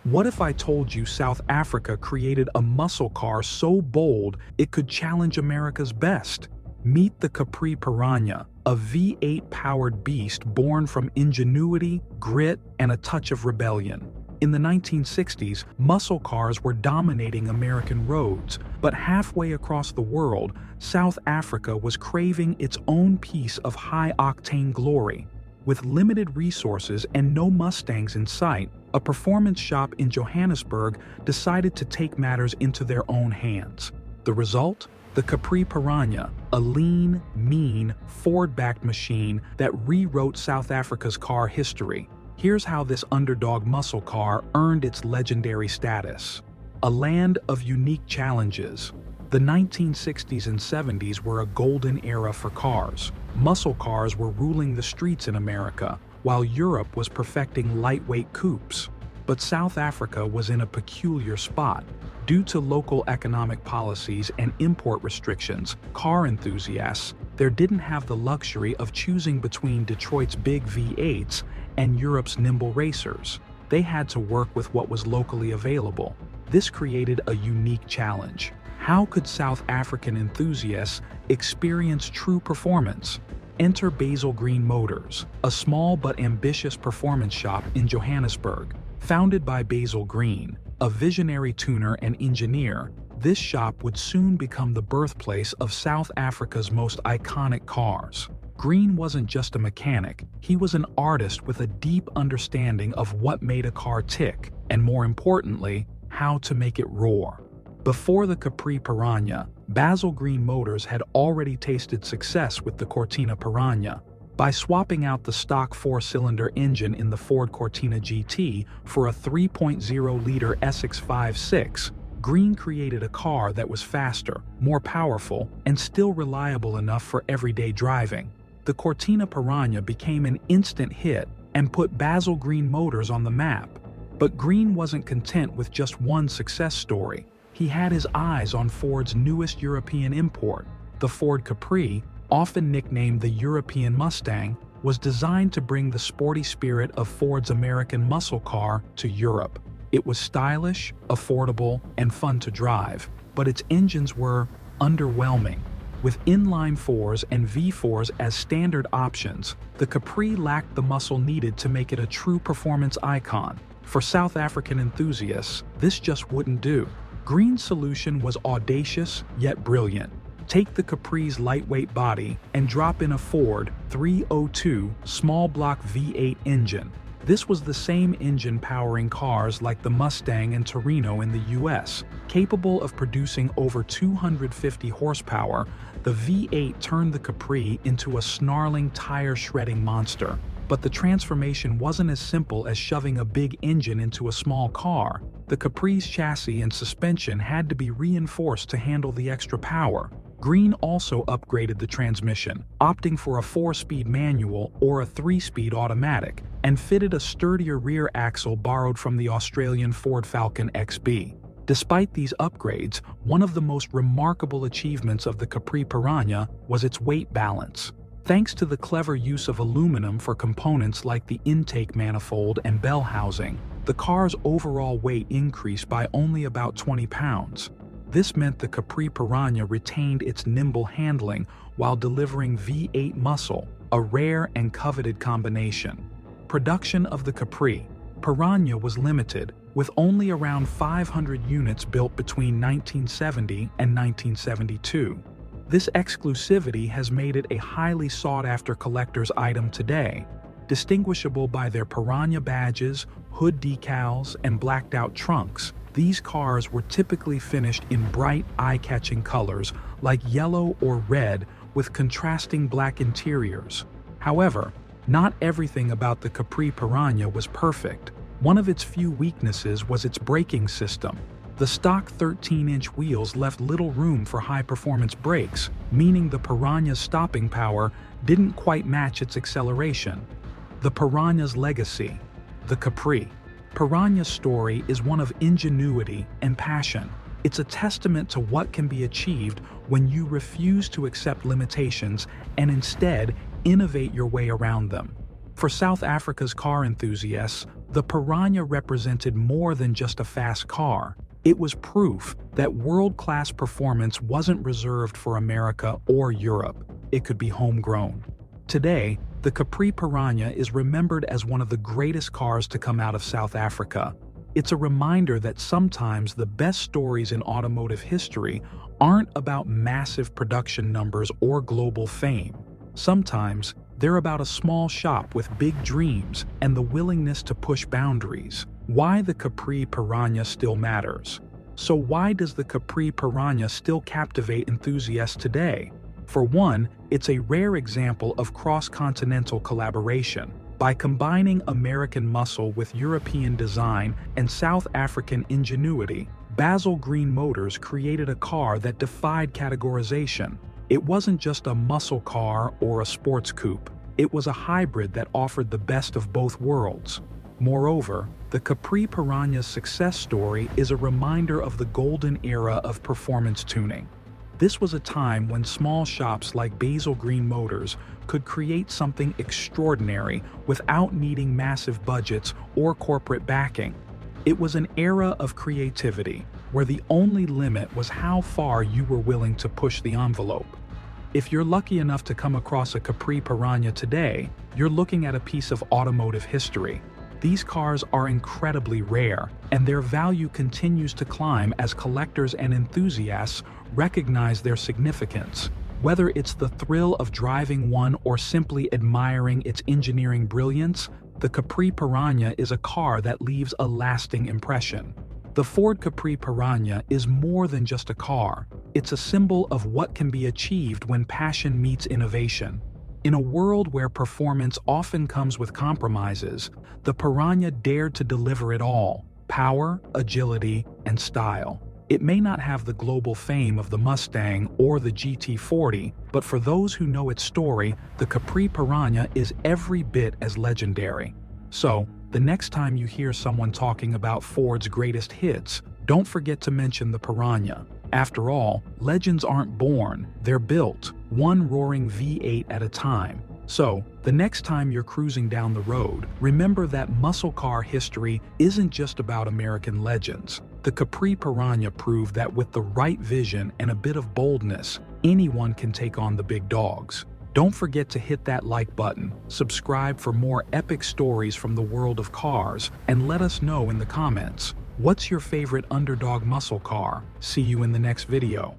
What if I told you South Africa created a muscle car so bold it could challenge America's best? Meet the Capri Piranha, a V8-powered beast born from ingenuity, grit, and a touch of rebellion. In the 1960s, muscle cars were dominating American roads, but halfway across the world, South Africa was craving its own piece of high-octane glory. With limited resources and no Mustangs in sight, a performance shop in Johannesburg decided to take matters into their own hands. The result? The Capri Piranha, a lean, mean, Ford-backed machine that rewrote South Africa's car history. Here's how this underdog muscle car earned its legendary status. A land of unique challenges. The 1960s and 70s were a golden era for cars. Muscle cars were ruling the streets in America, while Europe was perfecting lightweight coupes. But South Africa was in a peculiar spot. Due to local economic policies and import restrictions, car enthusiasts there didn't have the luxury of choosing between Detroit's big V8s and Europe's nimble racers. They had to work with what was locally available. This created a unique challenge. How could South African enthusiasts experience true performance? Enter Basil Green Motors, a small but ambitious performance shop in Johannesburg. Founded by Basil Green, a visionary tuner and engineer, this shop would soon become the birthplace of South Africa's most iconic cars. Green wasn't just a mechanic, he was an artist with a deep understanding of what made a car tick, and more importantly, how to make it roar. Before the Capri Piranha, Basil Green Motors had already tasted success with the Cortina Piranha. By swapping out the stock 4-cylinder engine in the Ford Cortina GT for a 3.0-liter SX56, Green created a car that was faster, more powerful, and still reliable enough for everyday driving. The Cortina Piranha became an instant hit and put Basil Green Motors on the map. But Green wasn't content with just one success story. He had his eyes on Ford's newest European import. The Ford Capri, often nicknamed the European Mustang, was designed to bring the sporty spirit of Ford's American muscle car to Europe. It was stylish, affordable, and fun to drive, but its engines were underwhelming. With inline 4s and V4s as standard options, the Capri lacked the muscle needed to make it a true performance icon. For South African enthusiasts, this just wouldn't do. Green's solution was audacious yet brilliant. Take the Capri's lightweight body and drop in a Ford 302 small block V8 engine. This was the same engine powering cars like the Mustang and Torino in the US. Capable of producing over 250 horsepower, the V8 turned the Capri into a snarling, tire-shredding monster. But the transformation wasn't as simple as shoving a big engine into a small car. The Capri's chassis and suspension had to be reinforced to handle the extra power. Green also upgraded the transmission, opting for a 4-speed manual or a 3-speed automatic, and fitted a sturdier rear axle borrowed from the Australian Ford Falcon XB. Despite these upgrades, one of the most remarkable achievements of the Capri Piranha was its weight balance. Thanks to the clever use of aluminum for components like the intake manifold and bell housing, the car's overall weight increased by only about 20 pounds. This meant the Capri Piranha retained its nimble handling while delivering V8 muscle, a rare and coveted combination. Production of the Capri Piranha was limited, with only around 500 units built between 1970 and 1972. This exclusivity has made it a highly sought-after collector's item today. Distinguishable by their Piranha badges, hood decals, and blacked-out trunks, these cars were typically finished in bright, eye-catching colors like yellow or red with contrasting black interiors. However, not everything about the Capri Piranha was perfect. One of its few weaknesses was its braking system. The stock 13-inch wheels left little room for high-performance brakes, meaning the Piranha's stopping power didn't quite match its acceleration. The Piranha's legacy. The Capri Piranha's story is one of ingenuity and passion. It's a testament to what can be achieved when you refuse to accept limitations and instead innovate your way around them. For South Africa's car enthusiasts, the Piranha represented more than just a fast car. It was proof that world-class performance wasn't reserved for America or Europe. It could be homegrown. Today, the Capri Piranha is remembered as one of the greatest cars to come out of South Africa. It's a reminder that sometimes the best stories in automotive history aren't about massive production numbers or global fame. Sometimes, they're about a small shop with big dreams and the willingness to push boundaries. Why the Capri Piranha still matters. So why does the Capri Piranha still captivate enthusiasts today? For one, it's a rare example of cross-continental collaboration. By combining American muscle with European design and South African ingenuity, Basil Green Motors created a car that defied categorization. It wasn't just a muscle car or a sports coupe. It was a hybrid that offered the best of both worlds. Moreover, the Capri Piranha's success story is a reminder of the golden era of performance tuning. This was a time when small shops like Basil Green Motors could create something extraordinary without needing massive budgets or corporate backing. It was an era of creativity, where the only limit was how far you were willing to push the envelope. If you're lucky enough to come across a Capri Piranha today, you're looking at a piece of automotive history. These cars are incredibly rare, and their value continues to climb as collectors and enthusiasts recognize their significance. Whether it's the thrill of driving one or simply admiring its engineering brilliance, the Capri Piranha is a car that leaves a lasting impression. The Ford Capri Piranha is more than just a car. It's a symbol of what can be achieved when passion meets innovation. In a world where performance often comes with compromises, the Piranha dared to deliver it all: power, agility, and style. It may not have the global fame of the Mustang or the GT40, but for those who know its story, the Capri Piranha is every bit as legendary. So, the next time you hear someone talking about Ford's greatest hits, don't forget to mention the Piranha. After all, legends aren't born, they're built, one roaring V8 at a time. So, the next time you're cruising down the road, remember that muscle car history isn't just about American legends. The Capri Piranha proved that with the right vision and a bit of boldness, anyone can take on the big dogs. Don't forget to hit that like button, subscribe for more epic stories from the world of cars, and let us know in the comments. What's your favorite underdog muscle car? See you in the next video.